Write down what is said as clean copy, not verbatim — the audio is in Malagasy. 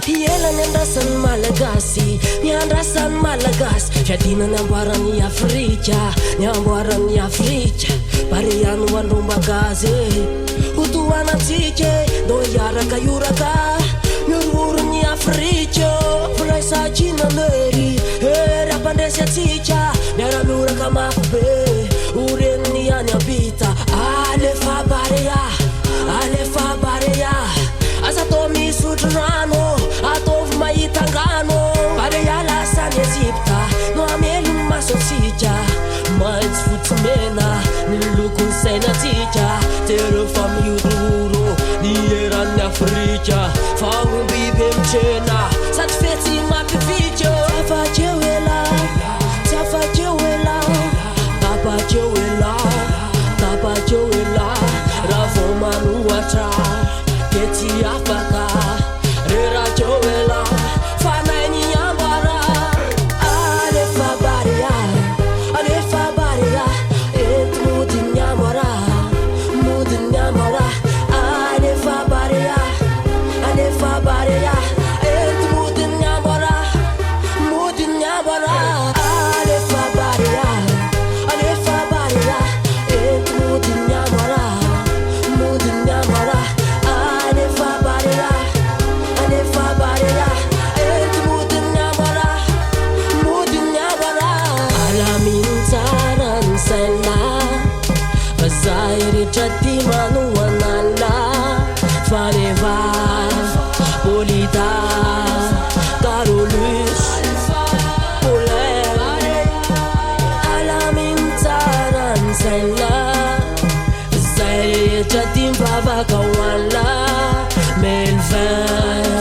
Hielany andrasan'ny malagasy, miandrasan'ny malagasy, fiadinany amboarany Afrika, ny amboarany Afrika, pareany ho andrombagazy hotoanatsika ndo hiaraka ioraka mioroorony Afrika volaisakina lery ery ampandresy atsika miara-mioraka mafy be oreniny any ambita alefa barea asa atao misotro rano ataovy mahitangano barea lasany Ezipta no amelony maso atsika maitso fotsy mena ny lokony sainatsika terefa miororo ny eran'ny Afrika fa omby be mitrena sady fetsy mampifika tsafakeo ela tapakeo ela raha vao manohatra de tsy afaka rerakeo ela fanainy ambara alefa barea ento modiny ambara alefa barea ento modiny ambara alefa barea ento modiny ambara alefa barea ento modiny ambara alamin tsara ny saina fa zay rehetra ty manohanala faneva Polida Carolus Poler alamin tsara ny saina zay rehetra ty mivavaka hoala Melvin